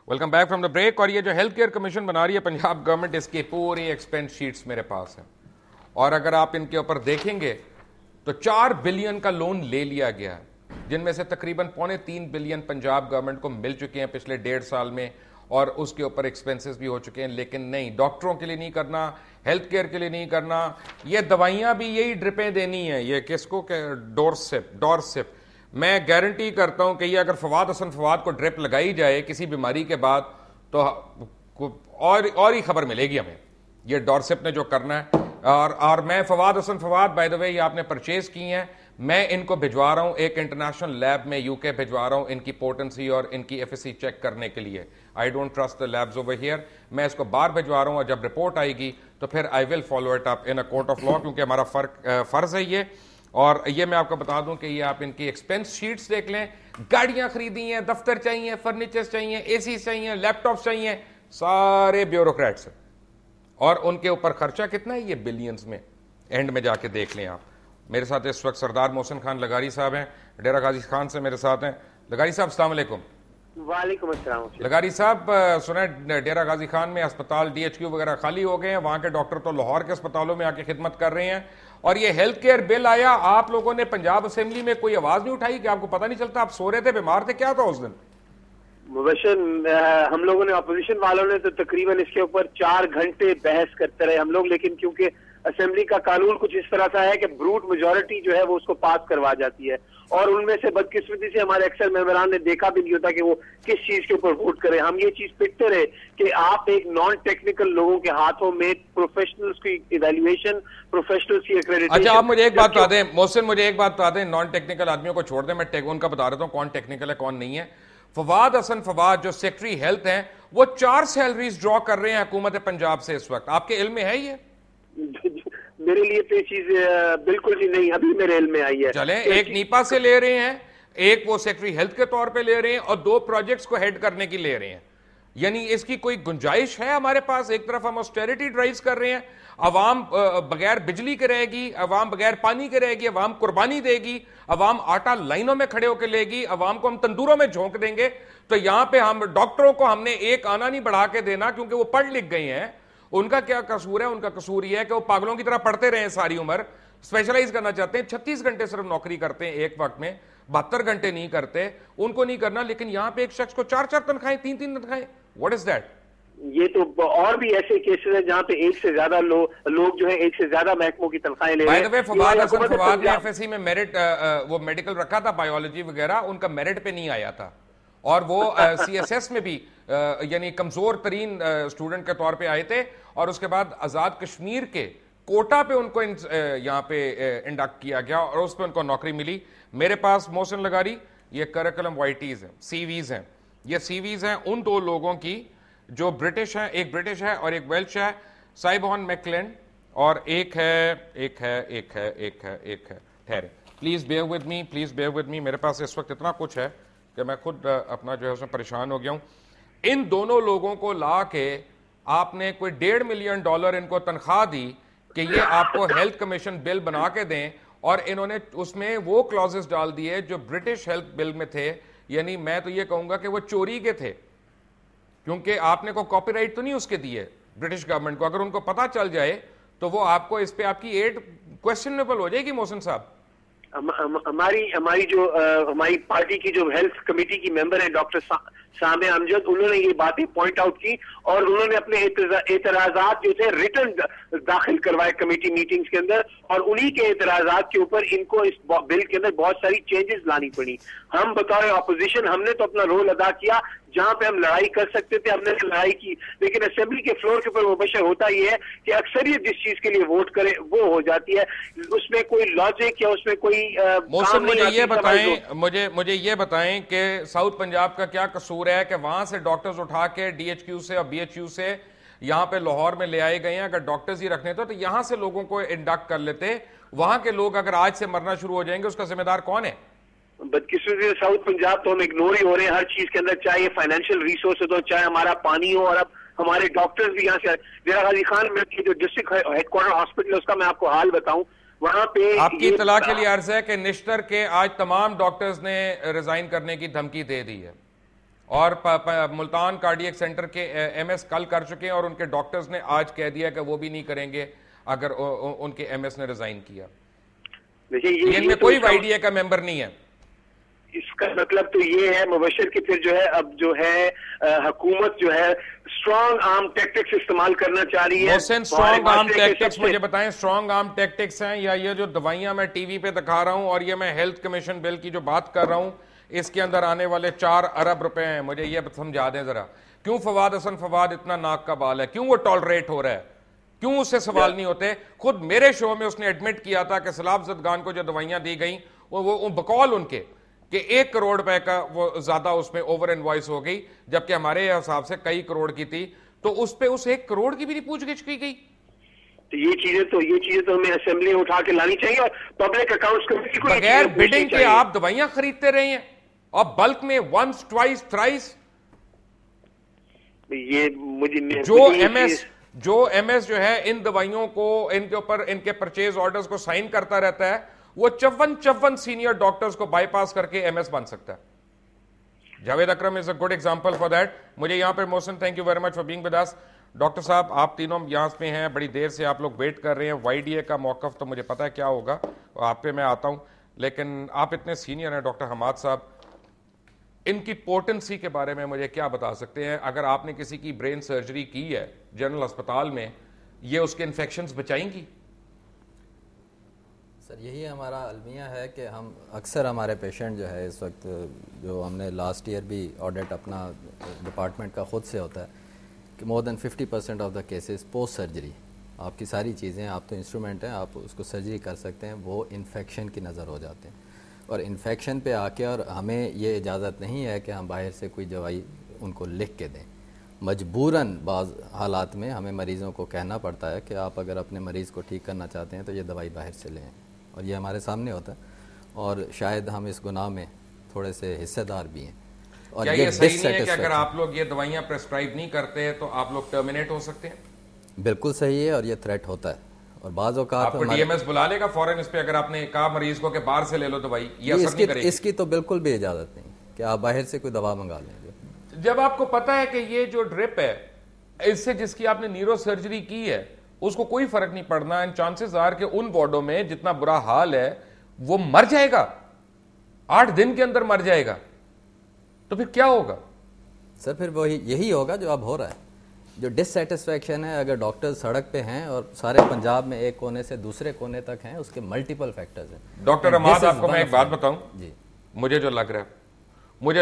Welcome back from the break. और ये जो हेल्थ केयर कमीशन बना रही है पंजाब गवर्नमेंट, इसके पूरे एक्सपेंस शीट्स मेरे पास हैं और अगर आप इनके ऊपर देखेंगे तो 4 बिलियन का लोन ले लिया गया है, जिनमें से तकरीबन 2.25 बिलियन पंजाब गवर्नमेंट को मिल चुके हैं पिछले 1.5 साल में और उसके ऊपर एक्सपेंसेस भी हो चुके हैं। लेकिन नहीं, डॉक्टरों के लिए नहीं करना, हेल्थ केयर के लिए नहीं करना, ये दवाइयां भी यही ड्रिपें देनी है। ये किसको, डोरसिप। मैं गारंटी करता हूं कि ये अगर फवाद हसन फवाद को ड्रिप लगाई जाए किसी बीमारी के बाद तो और ही खबर मिलेगी हमें, ये डोरसिप ने जो करना है। और मैं Fawad Hasan Fawad, by the way, ये आपने परचेज की हैं, मैं इनको भिजवा रहा हूं एक इंटरनेशनल लैब में, यूके भिजवा रहा हूं इनकी पोटेंसी और इनकी एफिसी चेक करने के लिए। I don't trust the labs over here. मैं इसको बाहर भिजवा रहा हूं और जब रिपोर्ट आएगी तो फिर I will follow it up in a court of law, क्योंकि हमारा फर्ज है ये। और ये मैं आपको बता दूं कि ये आप इनकी एक्सपेंस शीट्स देख लें, गाड़ियां खरीदी हैं, दफ्तर चाहिए, फर्नीचर चाहिए, एसी चाहिए, लैपटॉप चाहिए, सारे ब्यूरोक्रेट्स और उनके ऊपर खर्चा कितना है, ये बिलियंस में। एंड में जाके देख लें आप। मेरे साथ इस वक्त सरदार मोहसिन खान लगारी साहब हैं, डेरा गाजी खान से मेरे साथ हैं। लगारी साहब अस्सलाम वालेकुम। वालेकुम अस्सलाम। लगारी साहब, सुना डेरा गाजी खान में अस्पताल DHQ वगैरह खाली हो गए हैं, वहां के डॉक्टर तो लाहौर के अस्पतालों में आके खिदमत कर रहे हैं। और ये हेल्थ केयर बिल आया, आप लोगों ने पंजाब असेंबली में कोई आवाज नहीं उठाई कि आपको पता नहीं चलता, आप सो रहे थे, बीमार थे, क्या था उस दिन? मुबशर, हम लोगों ने, अपोजिशन वालों ने तो तकरीबन इसके ऊपर 4 घंटे बहस करते रहे हम लोग, लेकिन क्योंकि असेंबली का कानून कुछ इस तरह सा है कि ब्रूट मेजोरिटी जो है वो उसको पास करवा जाती है और उनमें से बदकिस्मती से हमारे अक्सर मेंबरान ने देखा भी नहीं होता कि वो किस चीज के ऊपर वोट करें। हम ये चीज पिटते रहे कि आप एक नॉन टेक्निकल लोगों के हाथों में प्रोफेशनल्स की इवैल्यूएशन, प्रोफेशनल्स की एक्रेडिटेशन। अच्छा, आप मुझे एक बात बता दें मोहसिन, मुझे एक बात बता दें, नॉन टेक्निकल आदमियों को छोड़ दें, मैं उनका बता रहा हूं कौन टेक्निकल है कौन नहीं है। फवाद हसन फवाद जो सेक्रेटरी हेल्थ हैं, वो 4 सैलरीज ड्रॉ कर रहे हैं हुकूमत पंजाब से इस वक्त। आपके इल्म में है ये? मेरे लिए तो ये चीज बिल्कुल ही नहीं, अभी मेरे इल्म में आई है। चलें, एक नीपा से ले रहे हैं, एक वो सेक्रेटरी हेल्थ के तौर पे ले रहे हैं और 2 प्रोजेक्ट्स को हेड करने की ले रहे हैं। यानी इसकी कोई गुंजाइश है हमारे पास? एक तरफ हम ऑस्टेरिटी ड्राइव्स कर रहे हैं, अवाम बगैर बिजली के रहेगी, अवाम बगैर पानी के रहेगी, अवाम कुर्बानी देगी, अवाम आटा लाइनों में खड़े होकर लेगी, अवाम को हम तंदूरों में झोंक देंगे। तो यहां पे हम डॉक्टरों को हमने एक आना नहीं बढ़ा के देना, क्योंकि वो पढ़ लिख गए हैं। उनका क्या कसूर है? उनका कसूर यह है कि वो पागलों की तरह पढ़ते रहे सारी उम्र, स्पेशलाइज करना चाहते हैं, 36 घंटे सिर्फ नौकरी करते हैं एक वक्त में, 72 घंटे नहीं करते, उनको नहीं करना। लेकिन यहां पे एक शख्स को 4-4 तनख्वाहें, 3-3 तनख्वाहें, व्हाट इज दैट? ये तो और भी ऐसे केसेस हैं जहां पे एक से ज्यादा लोग जो है एक से ज्यादा महकमों की तनख्वाहें ले रहे हैं। फवाद हसन फवाद ने FSC में मेरिट, वो मेडिकल रखा था, बायोलॉजी वगैरह, उनका मेरिट पे नहीं आया था और वो CSS में भी यानी कमजोर तरीन स्टूडेंट के तौर पे आए थे और उसके बाद आजाद कश्मीर के कोटा पे उनको यहाँ पे इंडक्ट किया गया और उस पर उनको नौकरी मिली। मेरे पास मोहसिन लगारी ये करिकुलम वाइटीज हैं, CVs हैं, ये CVs हैं उन 2 लोगों की जो ब्रिटिश हैं, एक ब्रिटिश है और एक वेल्श है, साइबॉन मैकलेन, और एक है ठहरे, please bear with me, please bear with me. मेरे पास इस वक्त इतना कुछ है कि मैं खुद अपना जो है उसमें परेशान हो गया हूं। इन दोनों लोगों को ला के आपने कोई $1.5 मिलियन इनको तनख्वाह दी कि ये आपको हेल्थ कमीशन बिल बना के दें, और इन्होंने उसमें वो क्लॉजेस डाल दिए जो ब्रिटिश हेल्थ बिल में थे। यानी मैं तो ये कहूंगा कि वो चोरी के थे, क्योंकि आपने को कॉपीराइट तो नहीं उसके दिए ब्रिटिश गवर्नमेंट को। अगर उनको पता चल जाए तो वो आपको इस पे आपकी एड क्वेश्चनेबल हो जाएगी। मोहसिन साहब, हमारी पार्टी की जो हेल्थ कमेटी की मेंबर है डॉक्टर सामे अमजद, उन्होंने ये बातें पॉइंट आउट की और उन्होंने अपने एतराजात जो थे रिटर्न दाखिल करवाए कमेटी मीटिंग्स के अंदर, और उन्हीं के एतराजात के ऊपर इनको इस बिल के अंदर बहुत सारी चेंजेस लानी पड़ी। हम बताओ अपोजिशन, हमने तो अपना रोल अदा किया, जहां पे हम लड़ाई कर सकते थे हमने लड़ाई की, लेकिन असेंबली के फ्लोर के ऊपर मुबशर होता ही है कि अक्सरियत जिस चीज के लिए वोट करे वो हो जाती है, उसमें कोई लॉजिक या उसमें कोई मौसम। मुझे ये बताएं कि साउथ पंजाब का क्या कसूर है कि वहां से डॉक्टर्स उठा के DHQ से और BHU से यहां पे लाहौर में ले आए गए हैं। अगर डॉक्टर्स ही रखने तो यहां से लोगों को इंडक्ट कर लेते। वहां के लोग अगर आज से मरना शुरू हो जाएंगे, उसका जिम्मेदार कौन है? बदकिस्मती से साउथ पंजाब तो हम इग्नोर ही हो रहे हैं हर चीज के अंदर, चाहे फाइनेंशियल रिसोर्सेज हो, चाहे हमारा पानी हो, और अब हमारे डॉक्टर्स भी यहाँ से। डेरा गाजी खान में जो डिस्ट्रिक्ट हेडक्वार्टर हॉस्पिटल है उसका मैं आपको हाल बताऊं, वहां पे आपकी इतला के लिए अर्ज है कि निश्तर के आज तमाम डॉक्टर्स ने रिजाइन करने की धमकी दे दी है। और मुल्तान कार्डियक सेंटर के एमएस कल कर चुके हैं और उनके डॉक्टर्स ने आज कह दिया कि वो भी नहीं करेंगे अगर उनके एमएस ने रिजाइन किया। देखिए इनमें कोई वाईडीए का मेंबर नहीं है। इसका मतलब तो ये है मुबशर कि फिर जो है अब जो है हुकूमत जो है स्ट्रॉन्ग आर्म टैक्टिक्स इस्तेमाल करना चाह रही है। स्ट्रॉन्ग आर्म टैक्टिक्स मुझे बताएं, स्ट्रॉन्ग आर्म टैक्टिक्स हैं या ये जो दवाइयां मैं टीवी पे दिखा रहा हूं और ये मैं हेल्थ कमीशन बिल की जो बात कर रहा हूं इसके अंदर आने वाले 4 अरब रुपए हैं। मुझे ये समझा दें जरा, क्यों फवाद हसन फवाद इतना नाक का बाल है, क्यों वो टॉलरेट हो रहा है, क्यों उससे सवाल नहीं होते? खुद मेरे शो में उसने एडमिट किया था कि सलाब जदगान को जो दवाइयां दी गई वो बकौल उनके कि 1 करोड़ रुपए का वो ज्यादा उसमें ओवर इनवॉइस हो गई, जबकि हमारे हिसाब से कई करोड़ की थी, तो उस पे उस 1 करोड़ की भी नहीं पूछगिछ की गई। तो ये चीजें तो हमें असेंबली में उठा के लानी चाहिए और पब्लिक अकाउंट्स कमेटी को बगैर बिडिंग के आप दवाइयां खरीदते रहे हैं और बल्क में वंस ट्वाइस थ्राइस। ये मुझे जो एमएस जो है इन दवाइयों को इनके ऊपर इनके परचेज ऑर्डर्स को साइन करता रहता है, वो 54 सीनियर डॉक्टर्स को बाईपास करके एमएस बन सकता है। Javed Akram is a good example for that. मुझे यहां पे Mohsin, thank you very much for being with us. Doctor साहब आप तीनों यहां पे हैं, बड़ी देर से आप लोग वेट कर रहे हैं। वाईडीए का मौकफ तो मुझे पता है क्या होगा, आप पे मैं आता हूं, लेकिन आप इतने सीनियर हैं डॉक्टर हमाद साहब, इनकी पोटेंसी के बारे में मुझे क्या बता सकते हैं? अगर आपने किसी की ब्रेन सर्जरी की है जनरल अस्पताल में, ये उसके इन्फेक्शंस बचाएंगी? सर यही हमारा अलमिया है कि हम अक्सर हमारे पेशेंट जो है इस वक्त, जो हमने लास्ट ईयर भी ऑडिट अपना डिपार्टमेंट का खुद से होता है कि more than 50% of the cases post surgery, आपकी सारी चीज़ें, आप तो इंस्ट्रूमेंट हैं, आप उसको सर्जरी कर सकते हैं, वो इन्फेक्शन की नज़र हो जाते हैं। और इन्फेक्शन पे आके, और हमें ये इजाज़त नहीं है कि हम बाहर से कोई दवाई उनको लिख के दें। मजबूरन बाज़ हालात में हमें मरीज़ों को कहना पड़ता है कि आप अगर अपने मरीज़ को ठीक करना चाहते हैं तो ये दवाई बाहर से लें, और ये हमारे सामने होता है, और शायद हम इस गुनाह में थोड़े से हिस्सेदार भी हैं। और क्या ये सही नहीं है कि अगर आप लोग ये दवाइयाँ प्रेस्क्राइब नहीं करते तो आप लोग टर्मिनेट हो सकते हैं? बिल्कुल सही है, और ये थ्रेट होता है। और बाज़ औक़ात आपको डीएमएस बुला लेगा फौरन इस पे, अगर आपने कहा मरीज को कि बाहर से ले लो दवाई, ये असर नहीं करेगी? इसकी तो बिल्कुल भी इजाज़त नहीं कि आप बाहर से कोई दवा मंगा लेंगे। जब आपको पता है कि ये जो ड्रिप है, इससे जिसकी आपने न्यूरो सर्जरी की है उसको कोई फर्क नहीं पड़ना, एंड चांसेस आर कि उन वार्डों में जितना बुरा हाल है वो मर जाएगा, 8 दिन के अंदर मर जाएगा, तो फिर क्या होगा? सर फिर वही यही होगा जो अब हो रहा है, जो डिससेटिस्फैक्शन है। अगर डॉक्टर सड़क पे हैं और सारे पंजाब में एक कोने से दूसरे कोने तक हैं, उसके मल्टीपल फैक्टर्स हैं। डॉक्टर अहमद, आपको मैं एक बात बताऊं जी, मुझे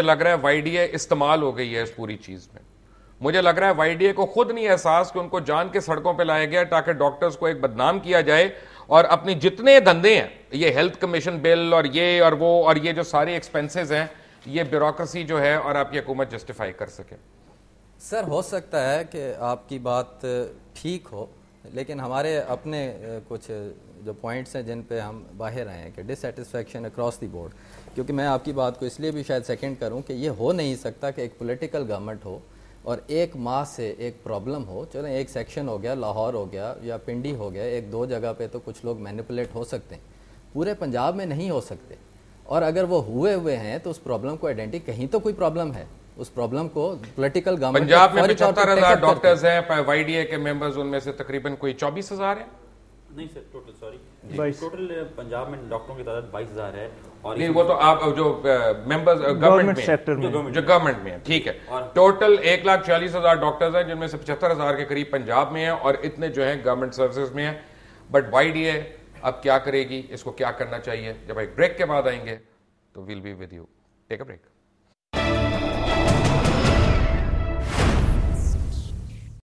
लग रहा है वाईडीए इस्तेमाल हो गई है इस पूरी चीज में। मुझे लग रहा है वाईडीए को खुद नहीं एहसास कि उनको जान के सड़कों पे लाया गया ताकि डॉक्टर्स को एक बदनाम किया जाए और अपनी जितने धंधे हैं, ये हेल्थ कमीशन बिल और ये और वो और ये जो सारे एक्सपेंसेस हैं, ये ब्यूरोक्रेसी जो है और आपकी हुकूमत जस्टिफाई कर सके। सर हो सकता है कि आपकी बात ठीक हो, लेकिन हमारे अपने कुछ जो पॉइंट्स हैं जिन पे हम बाहर आए हैं कि डिससेटिस्फैक्शन अक्रॉस द बोर्ड, क्योंकि मैं आपकी बात को इसलिए भी शायद सेकंड करूं कि ये हो नहीं सकता कि एक पॉलिटिकल गवर्नमेंट हो और एक माह से एक प्रॉब्लम हो। चलो एक सेक्शन हो गया, लाहौर हो गया या पिंडी हो गया, 1-2 जगह पे तो कुछ लोग मैनिपुलेट हो सकते हैं, पूरे पंजाब में नहीं हो सकते। और अगर वो हुए हैं तो उस प्रॉब्लम को आइडेंटिटी, कहीं तो कोई प्रॉब्लम है, उस प्रॉब्लम को पॉलिटिकल गवर्नमेंट। पंजाब में 75,000 डॉक्टर्स हैं, वाईडीए के मेंबर्स उनमें से तकरीबन कोई 24,000 है। नहीं सर, टोटल पंजाब में डॉक्टरों की तादाद 22,000 है। और नहीं, वो तो आप जो मेंबर्स गवर्नमेंट सेक्टर में जो गवर्नमेंट में है, ठीक है। टोटल 1,40,000 डॉक्टर्स हैं, जिनमें से 75,000 के करीब पंजाब में हैं और इतने जो हैं गवर्नमेंट सर्विसेज में हैं। बट वाईडीए अब क्या करेगी, इसको क्या करना चाहिए? जब एक ब्रेक के बाद आएंगे तो will be with you. Take a break.